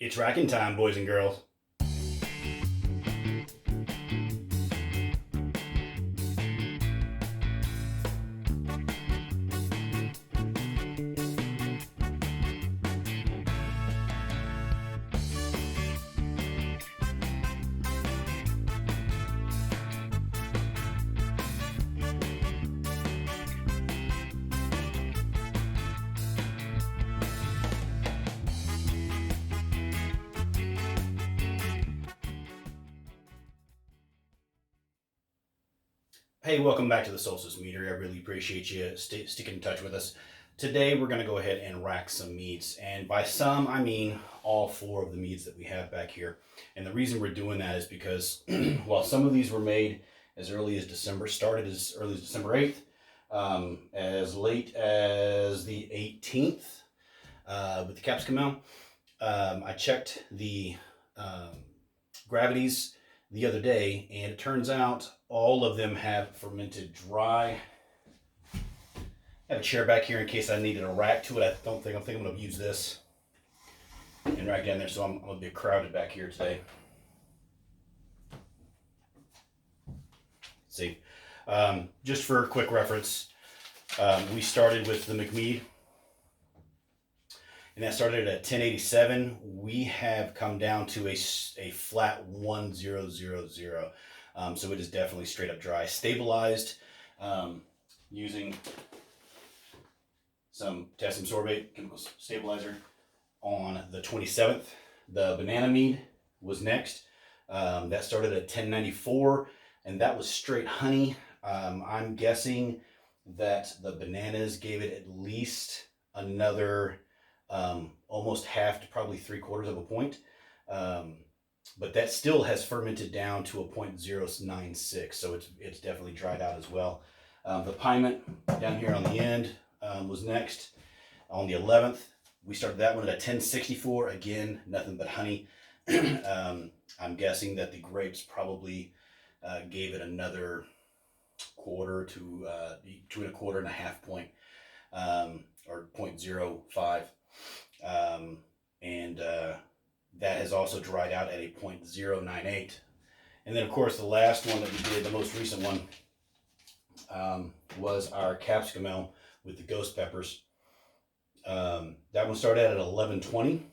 It's racking time, boys and girls. Hey, welcome back to the Solstice Meadery. I really appreciate you sticking in touch with us. Today we're going to go ahead and rack some meads, and by some I mean all four of the meads that we have back here. And the reason we're doing that is because while some of these were made as early as December, started as early as December 8th, as late as the 18th with the Capsicamel, I checked the gravities the other day, and it turns out all of them have fermented dry. I have a chair back here in case I needed a rack to it. I think I'm going to use this and rack down there, so I'm a bit crowded back here today. Let's see, just for a quick reference, we started with the McMead, and that started at 1087. We have come down to a flat 1000. So it is definitely straight up dry. Stabilized using some potassium sorbate chemical stabilizer on the 27th. The banana mead was next. That started at 1094, and that was straight honey. I'm guessing that the bananas gave it at least another almost half to probably 3/4 of a point. But that still has fermented down to a 0.096, so it's definitely dried out as well. The Pyment down here on the end was next. On the 11th, we started that one at a 1064. Again, nothing but honey. I'm guessing that the grapes probably gave it another quarter to between a quarter and a half point, or 0.05. That has also dried out at a 0.098. And then, of course, the last one that we did, the most recent one, was our Capsicamel with the ghost peppers. That one started at 1120.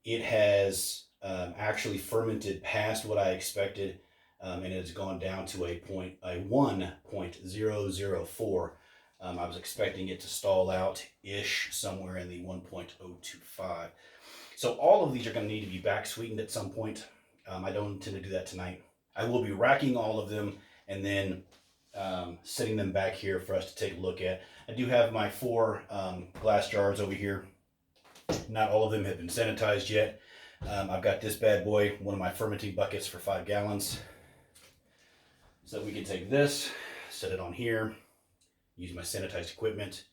It has actually fermented past what I expected, and it has gone down to a 1.004. I was expecting it to stall out-ish somewhere in the 1.025. So all of these are going to need to be back sweetened at some point. I don't intend to do that tonight. I will be racking all of them and then setting them back here for us to take a look at. I do have my 4 glass jars over here. Not all of them have been sanitized yet. I've got this bad boy, one of my fermenting buckets for 5 gallons. So we can take this, set it on here, use my sanitized equipment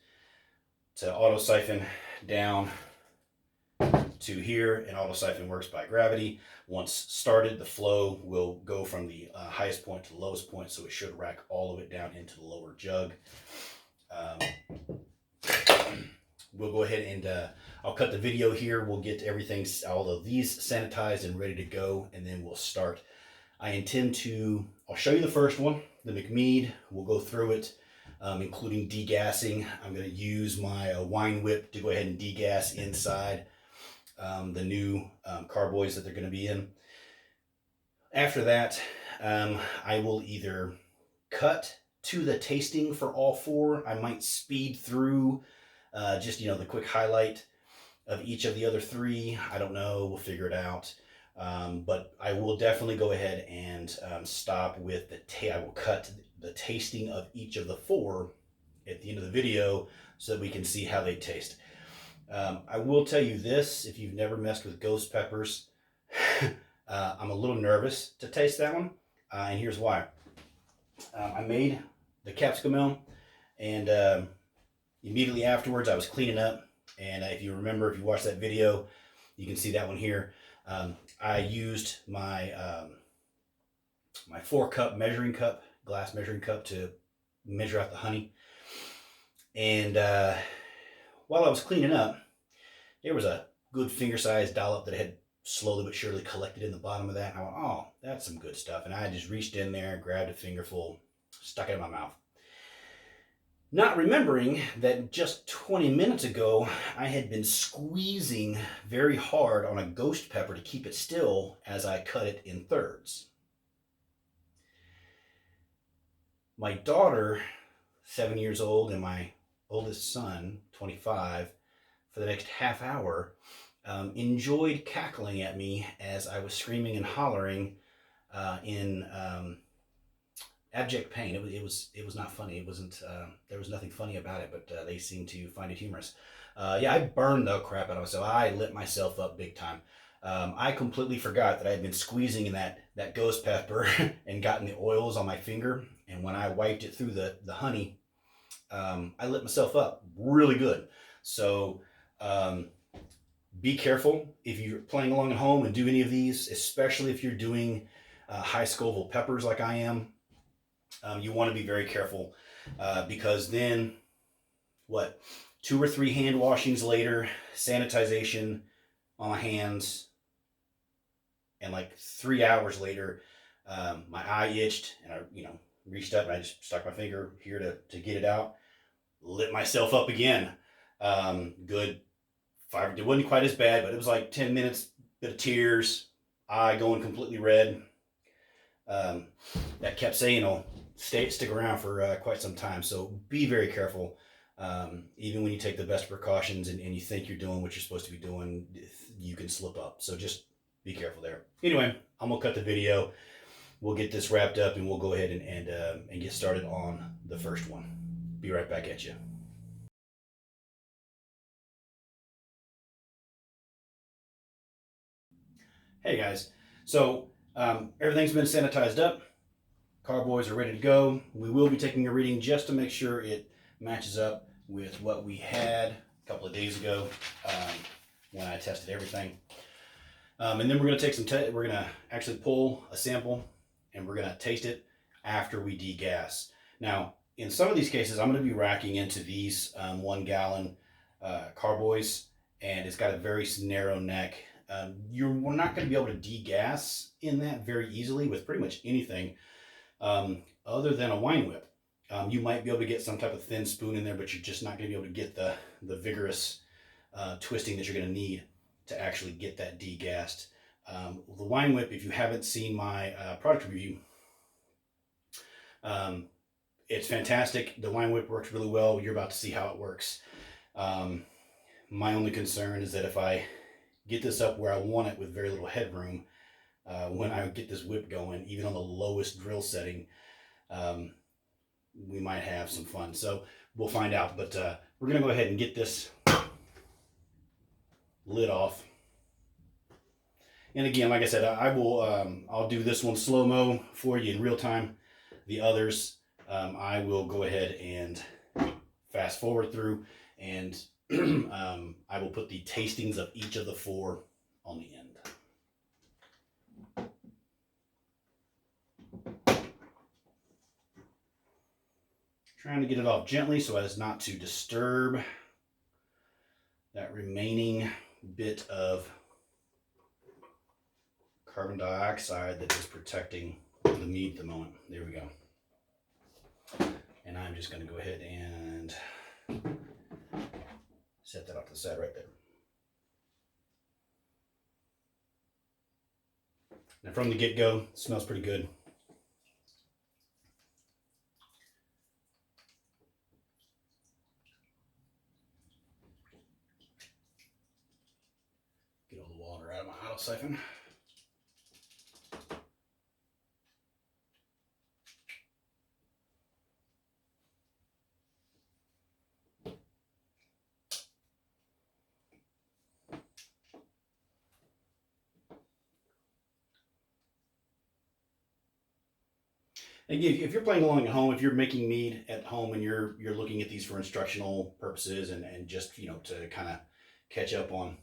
to auto siphon down to here, and auto siphon works by gravity. Once started, the flow will go from the highest point to the lowest point, so it should rack all of it down into the lower jug. We'll go ahead and I'll cut the video here. We'll get everything, all of these sanitized and ready to go, and then we'll start. I'll show you the first one, the McMead. We'll go through it, including degassing. I'm going to use my wine whip to go ahead and degas inside the new carboys that they're going to be in. After that, I will either cut to the tasting for all 4. I might speed through just the quick highlight of each of the other 3. I don't know. We'll figure it out. But I will definitely go ahead and stop with I will cut the tasting of each of the 4 at the end of the video so that we can see how they taste. I will tell you this, if you've never messed with ghost peppers, I'm a little nervous to taste that one, and here's why. I made the Capsicamel, and immediately afterwards I was cleaning up, and if you remember, if you watched that video, you can see that one here. I used my my 4-cup measuring cup, glass measuring cup, to measure out the honey, and while I was cleaning up, there was a good finger size dollop that had slowly but surely collected in the bottom of that. And I went, oh, that's some good stuff. And I just reached in there, grabbed a fingerful, stuck it in my mouth. Not remembering that just 20 minutes ago, I had been squeezing very hard on a ghost pepper to keep it still as I cut it in thirds. My daughter, 7 years old, and my oldest son, 25, for the next half hour, enjoyed cackling at me as I was screaming and hollering in abject pain. It was not funny. It wasn't. There was nothing funny about it, but they seemed to find it humorous. Yeah, I burned the crap out of myself. I lit myself up big time. I completely forgot that I had been squeezing in that ghost pepper and gotten the oils on my finger. And when I wiped it through the honey, I lit myself up really good. So be careful if you're playing along at home and do any of these, especially if you're doing high Scoville peppers like I am. You want to be very careful because then, 2 or 3 hand washings later, sanitization on my hands, and like 3 hours later, my eye itched, and I, reached up and I just stuck my finger here to get it out. Lit myself up again. Good 5. It wasn't quite as bad, but it was like 10 minutes, bit of tears, eye going completely red. That Capsicamel will stick around for quite some time, so be very careful. Even when you take the best precautions and you think you're doing what you're supposed to be doing, you can slip up. So just be careful there. Anyway, I'm gonna cut the video. We'll get this wrapped up and we'll go ahead and get started on the first one. Be right back at you. Hey guys, so everything's been sanitized up. Carboys are ready to go. We will be taking a reading just to make sure it matches up with what we had a couple of days ago when I tested everything. And then we're going to take we're going to actually pull a sample and we're going to taste it after we degas. Now, in some of these cases, I'm going to be racking into these 1 gallon carboys, and it's got a very narrow neck. We're not going to be able to degas in that very easily with pretty much anything other than a wine whip. You might be able to get some type of thin spoon in there, but you're just not going to be able to get the vigorous twisting that you're going to need to actually get that degassed. The wine whip, if you haven't seen my product review, it's fantastic. The wine whip works really well. You're about to see how it works. My only concern is that if I get this up where I want it with very little headroom, when I get this whip going, even on the lowest drill setting, we might have some fun. So we'll find out, but we're gonna go ahead and get this lid off. And again, like I said, I'll do this one slow-mo for you in real time. The others, I will go ahead and fast forward through, and I will put the tastings of each of the 4 on the end. Trying to get it off gently so as not to disturb that remaining bit of carbon dioxide that is protecting the mead at the moment. There we go. And I'm just going to go ahead and set that off to the side right there. Now from the get-go, it smells pretty good. Get all the water out of my auto siphon. Again, if you're playing along at home, if you're making mead at home and you're looking at these for instructional purposes and just to kind of catch up on,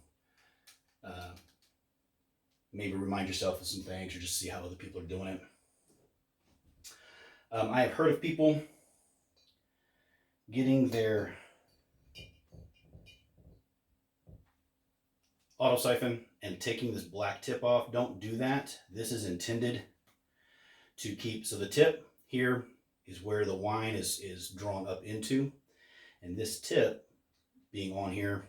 maybe remind yourself of some things or just see how other people are doing it. I have heard of people getting their auto siphon and taking this black tip off. Don't do that. This is intended to keep, so the tip here is where the wine is drawn up into, and this tip being on here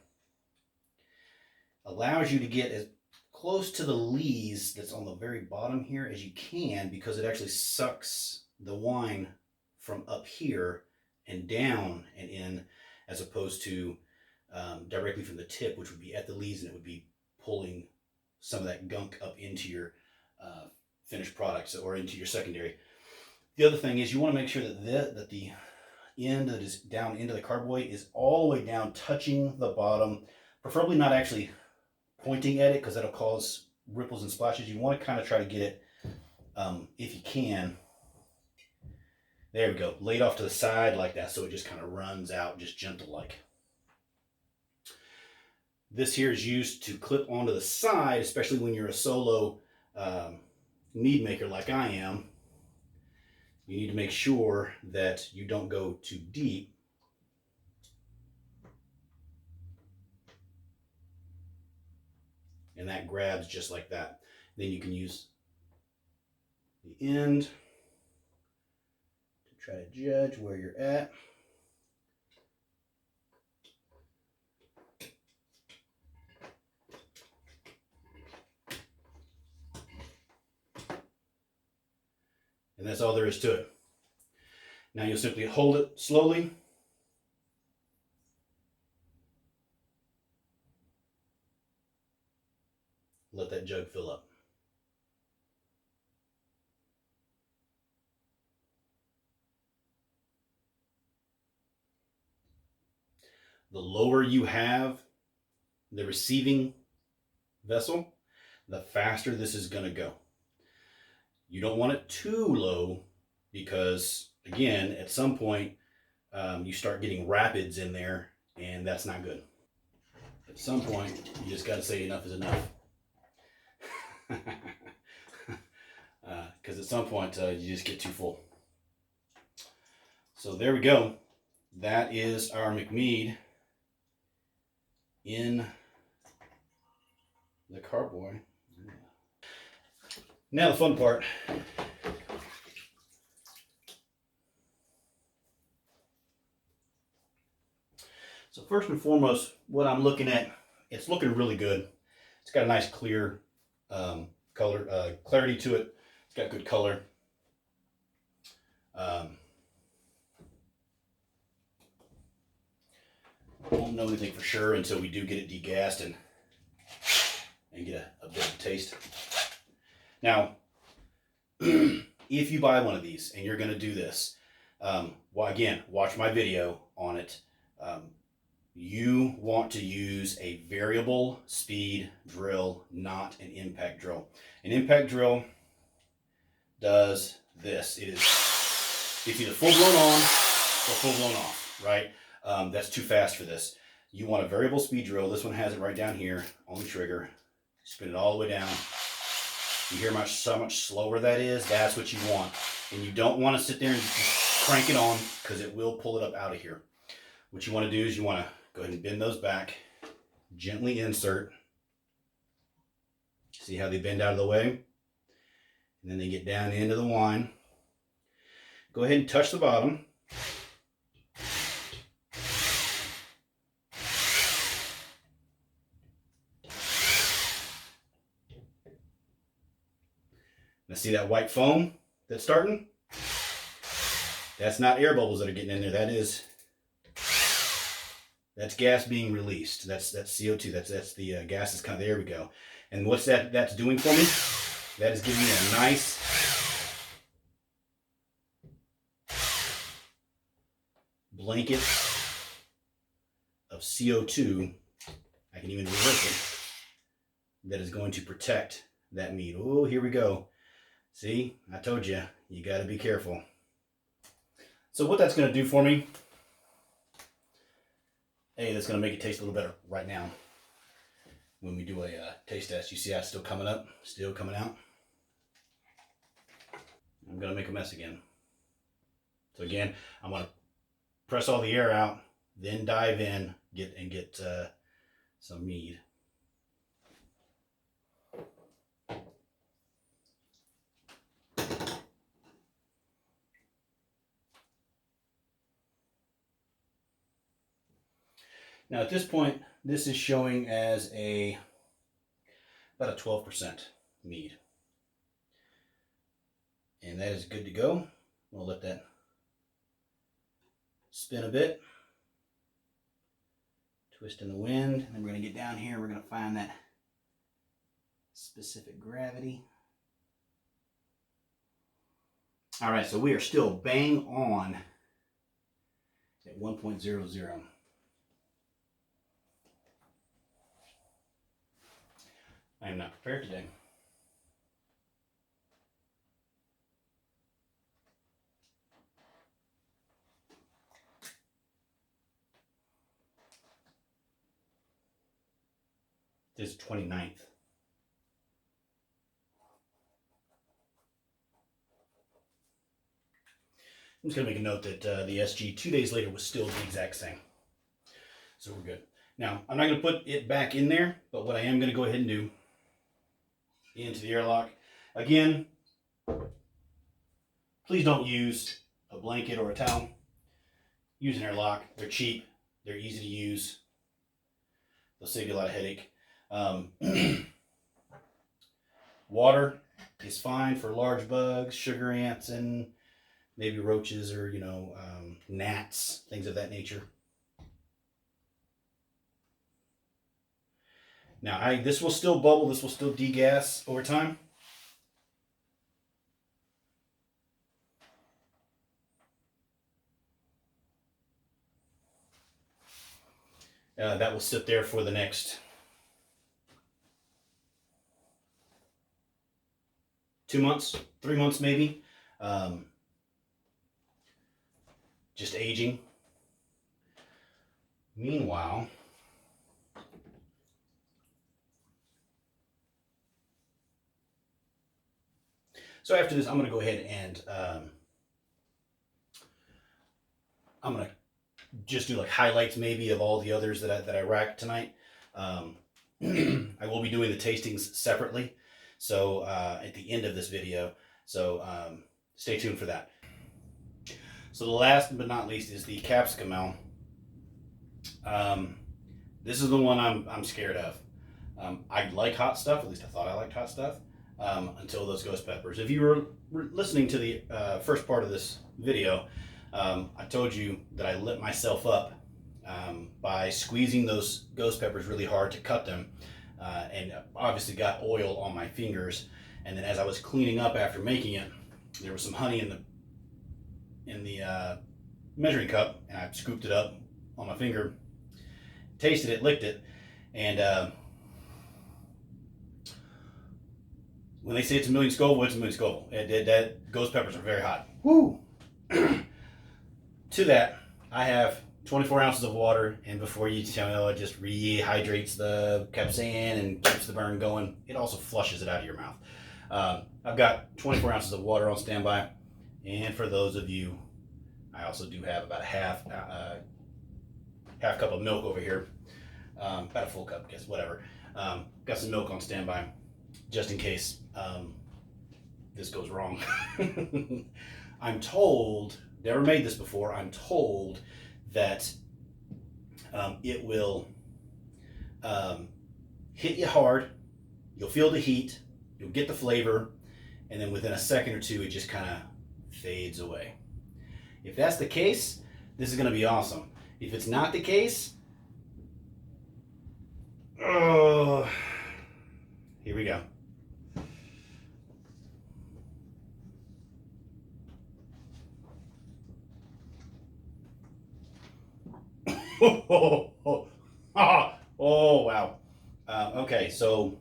allows you to get as close to the lees that's on the very bottom here as you can, because it actually sucks the wine from up here and down and in, as opposed to directly from the tip, which would be at the lees, and it would be pulling some of that gunk up into your finished products or into your secondary. The other thing is you want to make sure that the end that is down into the carboy is all the way down, touching the bottom, preferably not actually pointing at it, because that'll cause ripples and splashes. You want to kind of try to get it, if you can, there we go, laid off to the side like that, so it just kind of runs out just gentle like. This here is used to clip onto the side, especially when you're a solo mead maker like I am. You need to make sure that you don't go too deep. And that grabs just like that. Then you can use the end to try to judge where you're at. And that's all there is to it. Now you'll simply hold it slowly. Let that jug fill up. The lower you have the receiving vessel, the faster this is going to go. You don't want it too low, because again, at some point you start getting rapids in there, and that's not good. At some point you just got to say enough is enough. Because at some point you just get too full. So there we go. That is our McMead in the carboy. Now the fun part. So first and foremost, what I'm looking at, it's looking really good. It's got a nice clear clarity to it. It's got good color. Won't know anything for sure until we do get it degassed and get a bit of a taste. Now, if you buy one of these and you're going to do this, well, again, watch my video on it. You want to use a variable speed drill, not an impact drill. An impact drill does this. It is, it's either full blown on or full blown off, right? That's too fast for this. You want a variable speed drill. This one has it right down here on the trigger. Spin it all the way down. You hear how much slower that is? That's what you want. And you don't want to sit there and just crank it on, because it will pull it up out of here. What you want to do is you want to go ahead and bend those back. Gently insert. See how they bend out of the way? And then they get down into the wine. Go ahead and touch the bottom. Now see that white foam that's starting? That's not air bubbles that are getting in there. That's gas being released. That's CO2. That's the gas that's kind of, there we go. And what's that's doing for me? That is giving me a nice blanket of CO2. I can even reverse it. That is going to protect that meat. Oh, here we go. See, I told you, you got to be careful. So what that's going to do for me, hey, that's going to make it taste a little better right now. When we do a taste test, you see how it's still coming up, still coming out. I'm going to make a mess again. So again, I'm going to press all the air out, then dive in, get some mead. Now at this point, this is showing as about a 12% mead. And that is good to go. We'll let that spin a bit. Twist in the wind. And then we're going to get down here. We're going to find that specific gravity. All right, so we are still bang on at 1.00. I am not prepared today. This is 29th. I'm just going to make a note that the SG 2 days later was still the exact same. So we're good. Now, I'm not going to put it back in there, but what I am going to go ahead and do into the airlock. Again, please don't use a blanket or a towel. Use an airlock. They're cheap. They're easy to use. They'll save you a lot of headache. Water is fine for large bugs, sugar ants, and maybe roaches or, gnats, things of that nature. Now, this will still bubble. This will still degas over time. That will sit there for the next 2 months, 3 months maybe. Just aging. Meanwhile, so after this, I'm going to go ahead and I'm going to just do like highlights maybe of all the others that I racked tonight. I will be doing the tastings separately, so at the end of this video. So stay tuned for that. So the last but not least is the Capsicamel. This is the one I'm scared of. I like hot stuff, at least I thought I liked hot stuff, until those ghost peppers. If you were listening to the first part of this video, I told you that I lit myself up by squeezing those ghost peppers really hard to cut them, and obviously got oil on my fingers. And then as I was cleaning up after making it, there was some honey in the measuring cup, and I scooped it up on my finger, tasted it, licked it, and when they say it's a million Scoville, it's a million Scoville. That ghost peppers are very hot. Woo! To that, I have 24 ounces of water, and before you tell me, oh, it just rehydrates the capsaicin and keeps the burn going, it also flushes it out of your mouth. I've got 24 ounces of water on standby, and for those of you, I also do have about a half cup of milk over here, about a full cup, I guess, whatever. Got some milk on standby, just in case this goes wrong. I'm told, never made this before, I'm told that it will hit you hard, you'll feel the heat, you'll get the flavor, and then within a second or two it just kind of fades away. If that's the case, this is going to be awesome. If it's not the case, oh, here we go. Oh, wow. Okay, so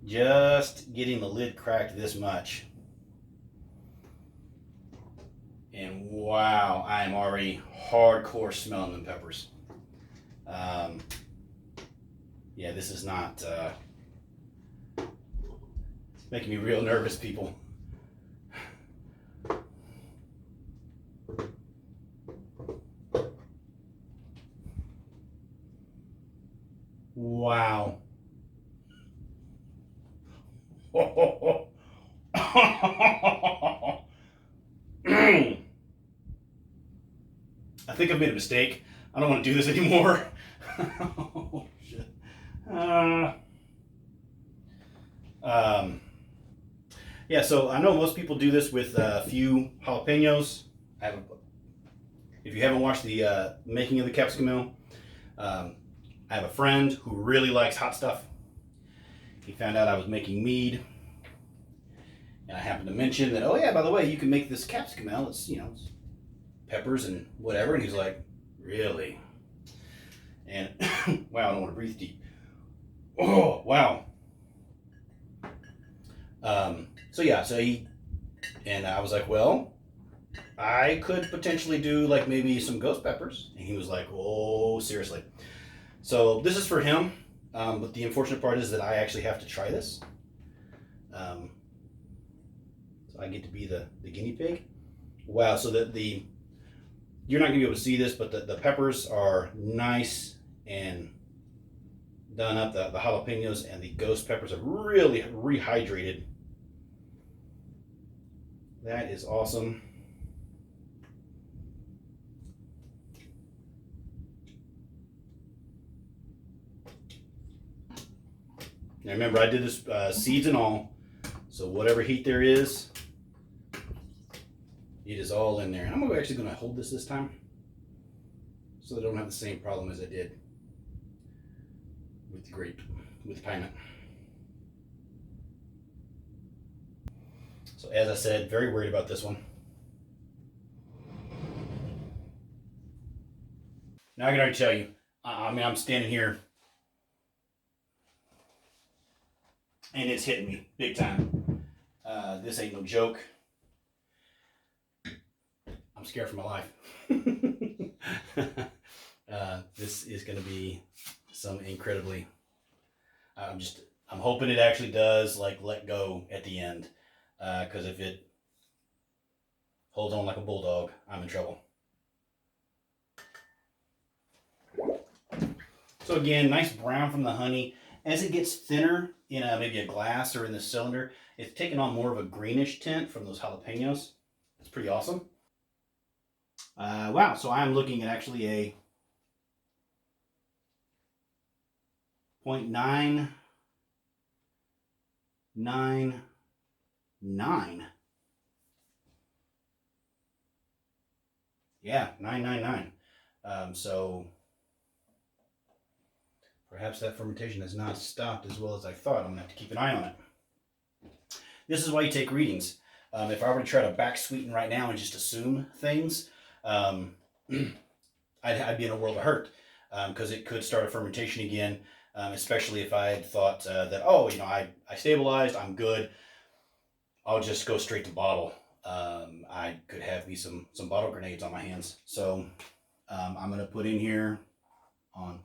just getting the lid cracked this much. And wow, I am already hardcore smelling them peppers. Yeah, this is not making me real nervous, people. Wow. I think I've made a mistake. I don't want to do this anymore. Oh, shit. Yeah, so I know most people do this with a few jalapenos. If you haven't watched the making of the Capsicamel, I have a friend who really likes hot stuff. He found out I was making mead, and I happened to mention that, oh yeah, by the way, you can make this Capsicamel. It's, it's peppers and whatever. And he's like, really? And wow, I don't want to breathe deep. Oh, wow. So yeah, and I was like, well, I could potentially do like maybe some ghost peppers. And he was like, oh, seriously. So this is for him. But the unfortunate part is that I actually have to try this. So I get to be the guinea pig. Wow, so you're not gonna be able to see this, but the peppers are nice and done up. The jalapenos and the ghost peppers are really rehydrated. That is awesome. Now remember, I did this seeds and all, so whatever heat there is, it is all in there. And I'm actually going to hold this time, so that I don't have the same problem as I did with with Pyment. So as I said, very worried about this one. Now I can already tell you, I mean, I'm standing here and it's hitting me big time. This ain't no joke. I'm scared for my life. This is going to be some incredibly. I'm hoping it actually does like let go at the end, because if it holds on like a bulldog, I'm in trouble. So again, nice brown from the honey. As it gets thinner in maybe a glass or in the cylinder, it's taking on more of a greenish tint from those jalapenos. It's pretty awesome. Wow, so I'm looking at actually a 0.999. Yeah, 999. So perhaps that fermentation has not stopped as well as I thought. I'm going to have to keep an eye on it. This is why you take readings. If I were to try to back sweeten right now and just assume things, I'd be in a world of hurt, because it could start a fermentation again, especially if I had thought that, oh, I stabilized, I'm good, I'll just go straight to bottle. I could have me some bottle grenades on my hands. So I'm going to put in here on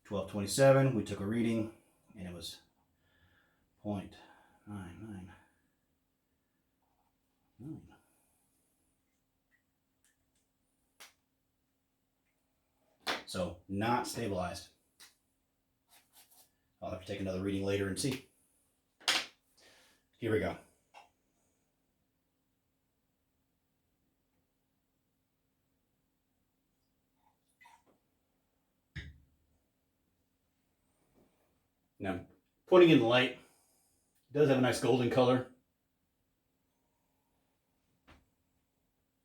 1227, we took a reading, and it was 0.999. So not stabilized. I'll have to take another reading later and see. Here we go. Now, putting in the light, it does have a nice golden color.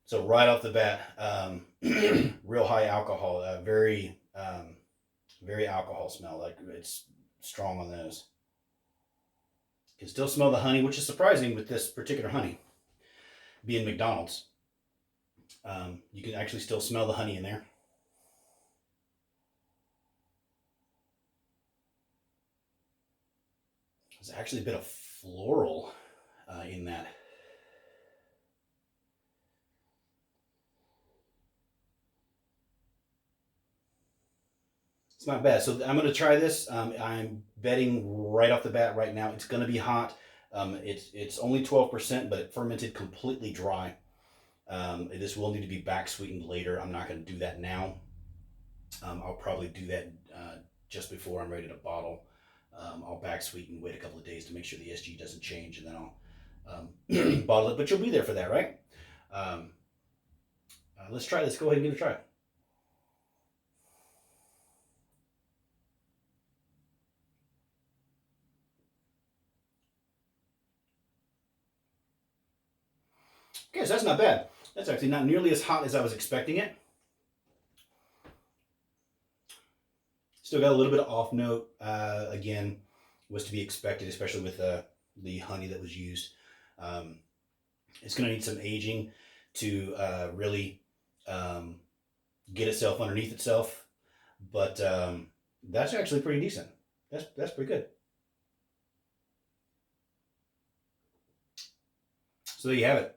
So right off the bat, real high alcohol, very alcohol smell. Like it's strong on the nose. You can still smell the honey, which is surprising with this particular honey. Being McDonald's, you can actually still smell the honey in there. There's actually a bit of floral in that. It's not bad. So I'm going to try this. I'm betting right off the bat right now it's going to be hot. It's only 12%, but it fermented completely dry. This will need to be back sweetened later. I'm not going to do that now. I'll probably do that just before I'm ready to bottle. I'll back sweeten, wait a couple of days to make sure the SG doesn't change, and then I'll bottle it. But you'll be there for that, right? Let's try this. Go ahead and give it a try. Okay, so that's not bad. That's actually not nearly as hot as I was expecting it. Still got a little bit of off note. Again, was to be expected, especially with the honey that was used. It's going to need some aging to really get itself underneath itself, but that's actually pretty decent. That's pretty good. So there you have it,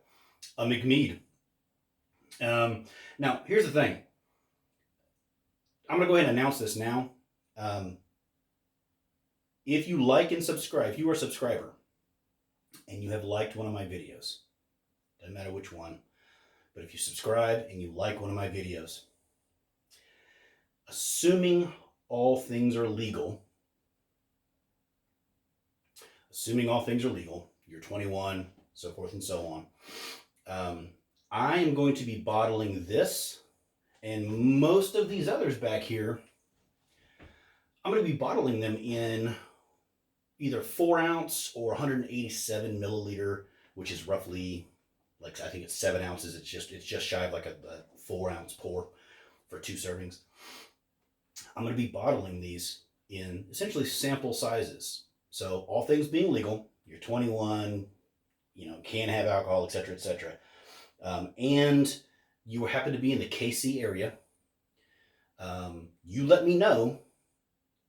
a McMead. Now here's the thing. I'm going to go ahead and announce this now. If you like and subscribe, if you are a subscriber and you have liked one of my videos, doesn't matter which one, but if you subscribe and you like one of my videos, assuming all things are legal, you're 21, so forth and so on, I am going to be bottling this and most of these others back here. I'm going to be bottling them in either 4 ounce or 187 milliliter, which is roughly, like, I think it's 7 ounces. It's just shy of like a 4 ounce pour for 2 servings. I'm going to be bottling these in essentially sample sizes. So all things being legal, you're 21, can have alcohol, etc., etc. And you happen to be in the KC area, you let me know,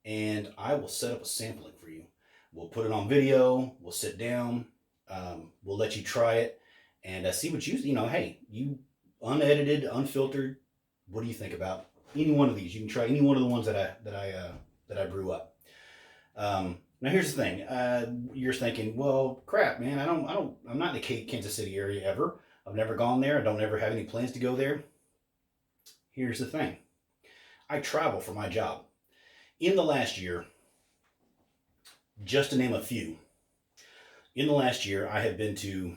and I will set up a sampling for you. We'll put it on video. We'll sit down. We'll let you try it and see what hey, you unedited, unfiltered. What do you think about any one of these? You can try any one of the ones that I brew up. Now here's the thing. You're thinking, well, crap, man. I'm not in the Kansas City area ever. I've never gone there. I don't ever have any plans to go there. Here's the thing. I travel for my job. In the last year, just to name a few, in the last year, I have been to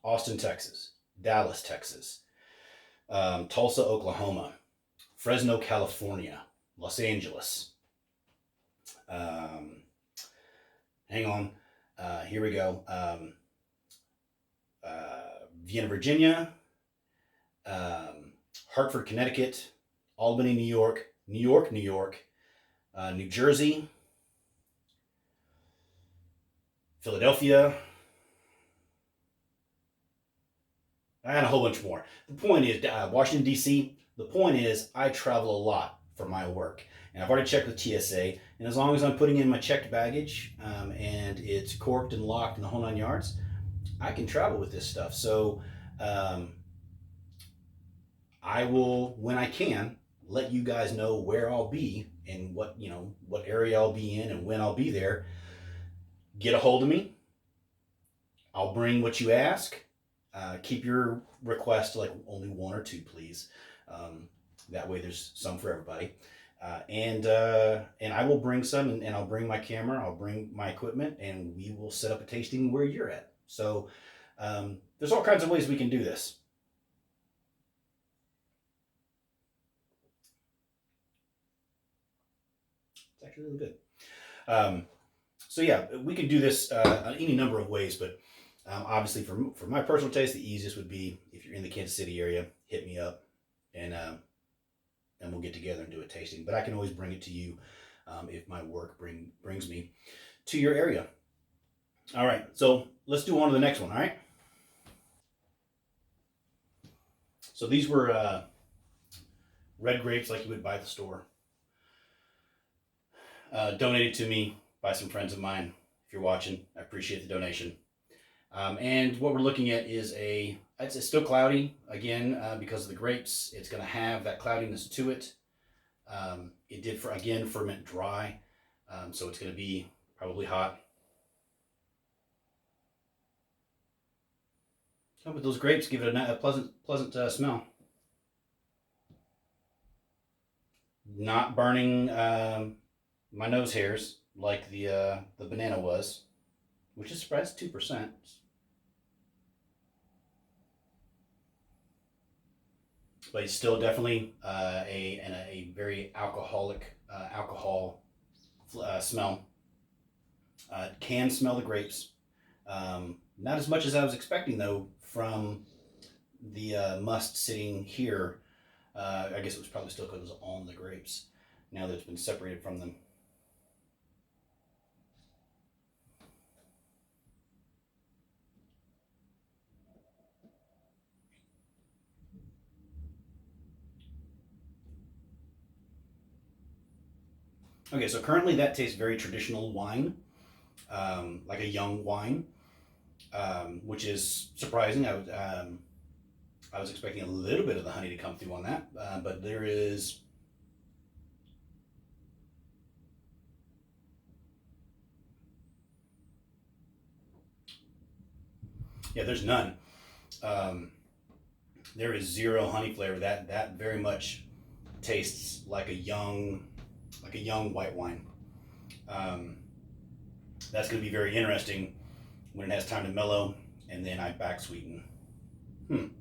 Austin, Texas, Dallas, Texas, Tulsa, Oklahoma, Fresno, California, Los Angeles. Hang on. Here we go. Vienna, Virginia, Hartford, Connecticut, Albany, New York, New York, New Jersey, Philadelphia, and a whole bunch more. The point is, Washington, D.C., the point is I travel a lot for my work. And I've already checked with TSA, and as long as I'm putting in my checked baggage and it's corked and locked and the whole 9 yards, I can travel with this stuff. So I will, when I can, let you guys know where I'll be and what area I'll be in and when I'll be there. Get a hold of me. I'll bring what you ask. Keep your request to like only 1 or 2, please. That way there's some for everybody. And I will bring some, and I'll bring my camera, I'll bring my equipment, and we will set up a tasting where you're at. So there's all kinds of ways we can do this. It's actually really good. So yeah, we can do this any number of ways, but obviously for my personal taste, the easiest would be if you're in the Kansas City area, hit me up, and we'll get together and do a tasting. But I can always bring it to you if my work brings me to your area. All right, so let's do on to the next one, all right? So these were red grapes like you would buy at the store. Donated to me by some friends of mine. If you're watching, I appreciate the donation. And what we're looking at is it's still cloudy, again, because of the grapes. It's going to have that cloudiness to it. It did, ferment dry, so it's going to be probably hot. Oh, but those grapes give it a pleasant smell. Not burning my nose hairs like the banana was, which is surprised 2%. But it's still definitely a very alcoholic alcohol smell. Can smell the grapes. Not as much as I was expecting though from the must sitting here. I guess it was probably still because it was on the grapes. Now that it's been separated from them. Okay, so currently that tastes very traditional wine, like a young wine, which is surprising. I was expecting a little bit of the honey to come through on that, but there is. Yeah, there's none. Um, there is zero honey flavor. That very much tastes like a young white wine. Um, that's going to be very interesting when it has time to mellow, and then I back sweeten. Let's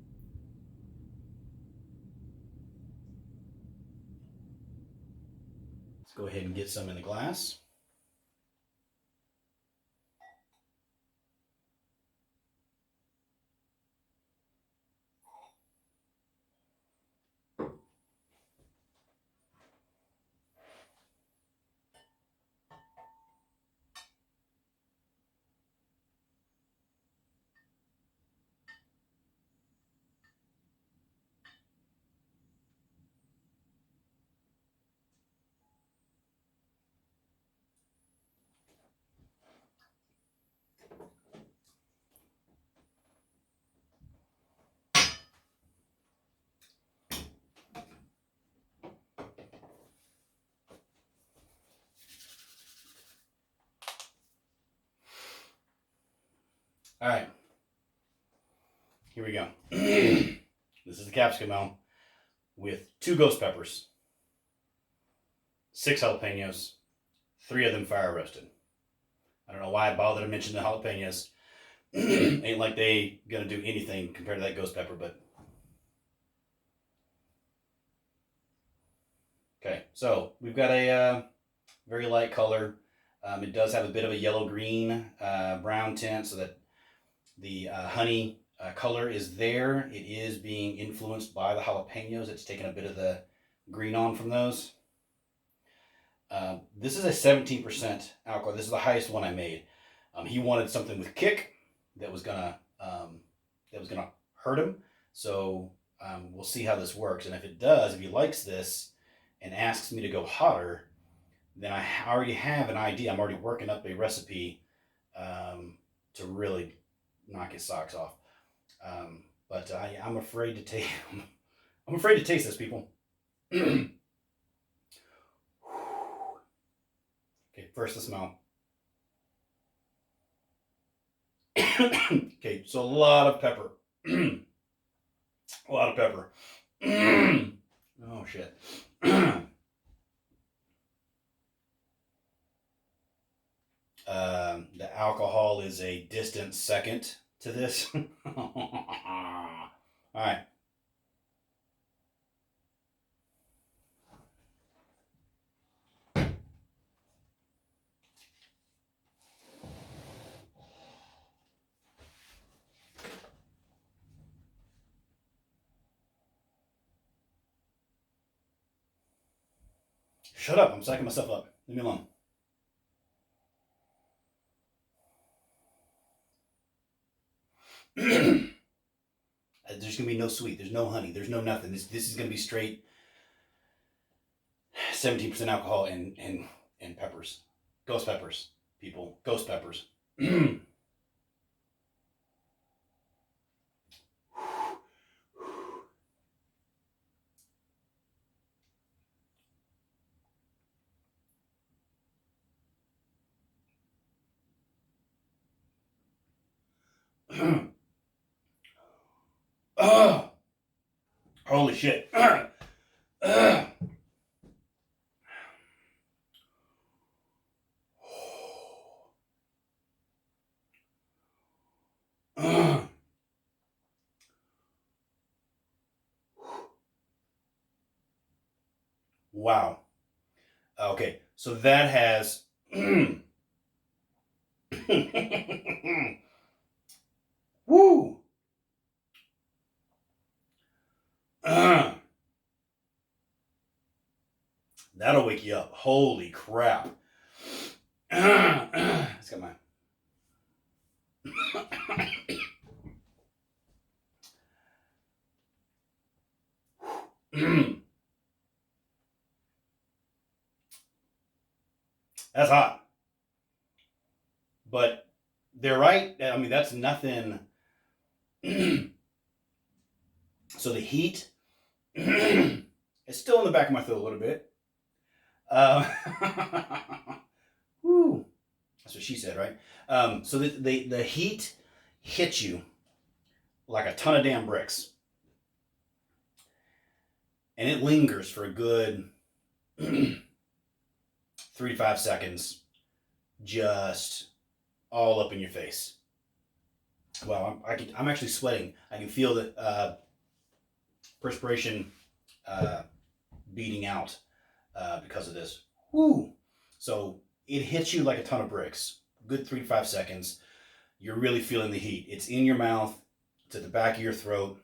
go ahead and get some in the glass. All right, here we go. This is the Capsicamel with 2 ghost peppers, 6 jalapenos, 3 of them fire roasted. I don't know why I bothered to mention the jalapenos. Ain't like they gonna do anything compared to that ghost pepper, but okay. So we've got a very light color. It does have a bit of a yellow-green brown tint, so that the honey color is there. It is being influenced by the jalapenos. It's taken a bit of the green on from those. This is a 17% alcohol. This is the highest one I made. He wanted something with kick that was gonna hurt him. So we'll see how this works. And if it does, if he likes this and asks me to go hotter, then I already have an idea. I'm already working up a recipe to really knock his socks off. But I'm afraid to take. I'm afraid to taste this, people. Okay, first the smell. Okay, so a lot of pepper. A lot of pepper. Oh shit. The alcohol is a distant second to this. All right. Shut up. I'm psyching myself up. Leave me alone. There's going to be no sweet. There's no honey. There's no nothing. This is going to be straight 17% alcohol and peppers. Ghost peppers, people. Ghost peppers. Oh, holy shit. Wow. Okay, so that has woo. That'll wake you up. Holy crap. Let's get my... That's hot. But they're right. I mean, that's nothing. So the heat is still in the back of my throat a little bit. Woo. That's what she said, right? So the heat hits you like a ton of damn bricks. And it lingers for a good 3 to 5 seconds, just all up in your face. Well, I'm actually sweating. I can feel the perspiration beating out because of this. Woo! So it hits you like a ton of bricks. Good 3 to 5 seconds. You're really feeling the heat. It's in your mouth. It's at the back of your throat.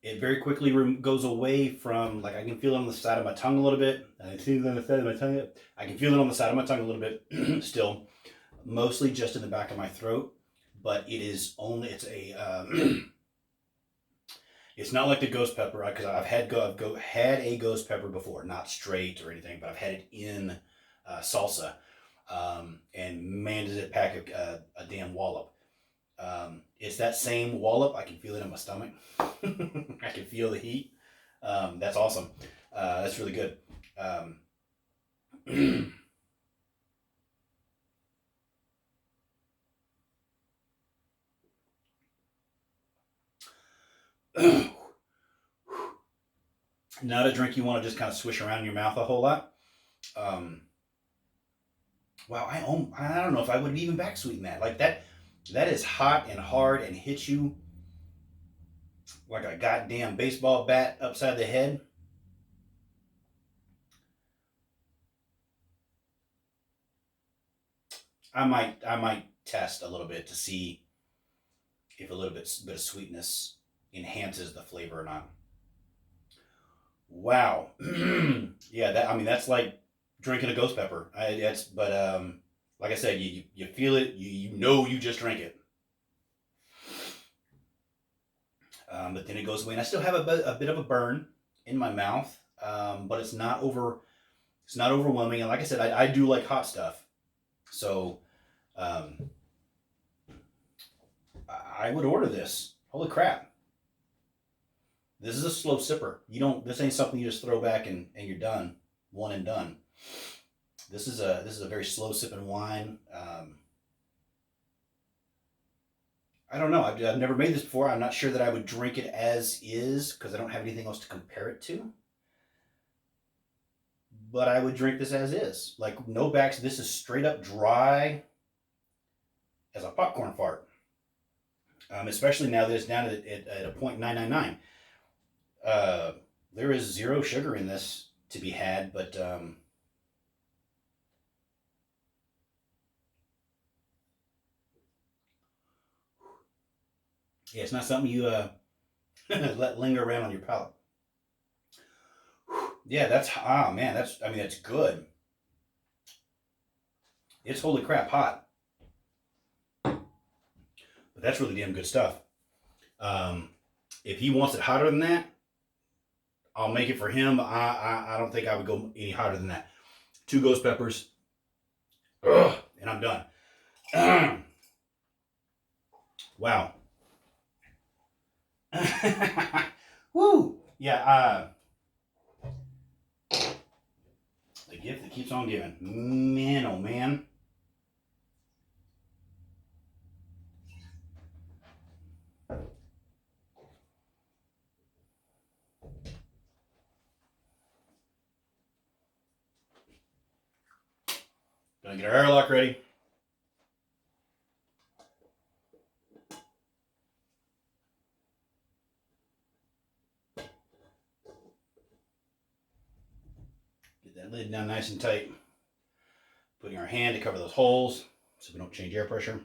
It very quickly goes away from, like, I can feel it on the side of my tongue a little bit. I can feel it on the side of my tongue. I can feel it on the side of my tongue a little bit still. Mostly just in the back of my throat. But it is only, it's a, it's not like the ghost pepper, because I've had a ghost pepper before. Not straight or anything, but I've had it in salsa. And man, does it pack a damn wallop. It's that same wallop. I can feel it in my stomach. I can feel the heat. That's awesome. That's really good. Not a drink you want to just kind of swish around in your mouth a whole lot. Wow, I don't know if I would even back sweeten that. Like that is hot and hard and hits you like a goddamn baseball bat upside the head. I might test a little bit to see if a little bit of sweetness enhances the flavor or not. Wow. Yeah, that's like drinking a ghost pepper. Like I said, you feel it, you know you just drank it. But then it goes away, and I still have a bit of a burn in my mouth, but it's not overwhelming. And like I said, I do like hot stuff, so I would order this. Holy crap! This is a slow sipper. This ain't something you just throw back and you're done, one and done. This is a very slow sipping wine. I don't know. I've never made this before. I'm not sure that I would drink it as is because I don't have anything else to compare it to. But I would drink this as is. Like, no backs. This is straight up dry as a popcorn fart. Especially now that it's down at a 0.999. There is 0 sugar in this to be had, but yeah, it's not something you let linger around on your palate. Yeah, that's good. It's holy crap hot, but that's really damn good stuff. If he wants it hotter than that, I'll make it for him. I don't think I would go any hotter than that. 2 ghost peppers, and I'm done. Wow. Woo! Yeah. The gift that keeps on giving. Man, oh man. Gonna get our airlock ready. Get that lid down nice and tight. Putting our hand to cover those holes so we don't change air pressure.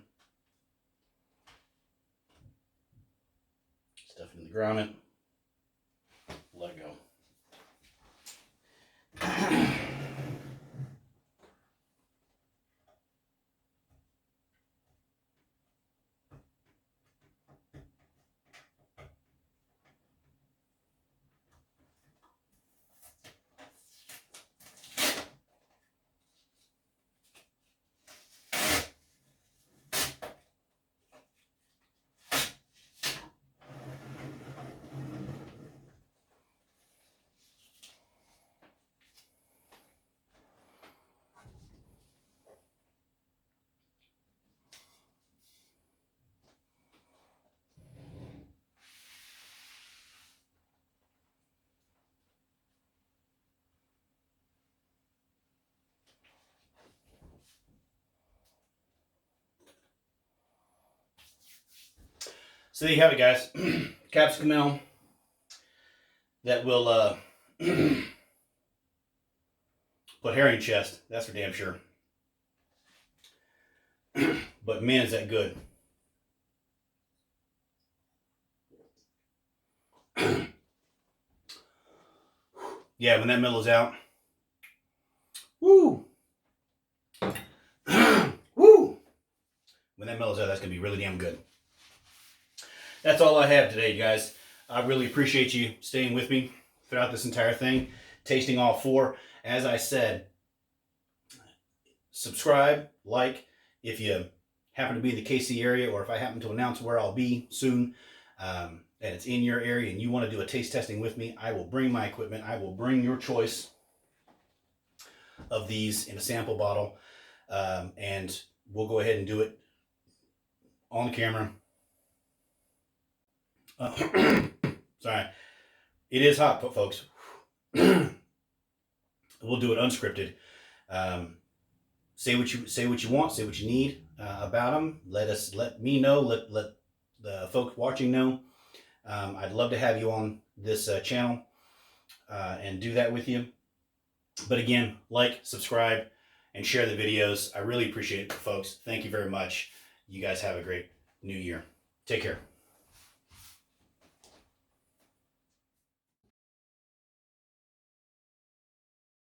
Stuff grommet, let go. So there you have it, guys. Capsicamel that will put hair in your chest. That's for damn sure. But man, is that good. Yeah, when that mellows out. Woo! Woo! When that mellows out, that's going to be really damn good. That's all I have today, guys. I really appreciate you staying with me throughout this entire thing, tasting all four. As I said, subscribe, like, if you happen to be in the KC area, or if I happen to announce where I'll be soon, and it's in your area and you want to do a taste testing with me, I will bring my equipment. I will bring your choice of these in a sample bottle, and we'll go ahead and do it on the camera. Sorry, it is hot, folks. We'll do it unscripted. Say what you want, say what you need about them. Let me know. Let the folks watching know. I'd love to have you on this channel and do that with you. But again, like, subscribe, and share the videos. I really appreciate it, folks. Thank you very much. You guys have a great new year. Take care.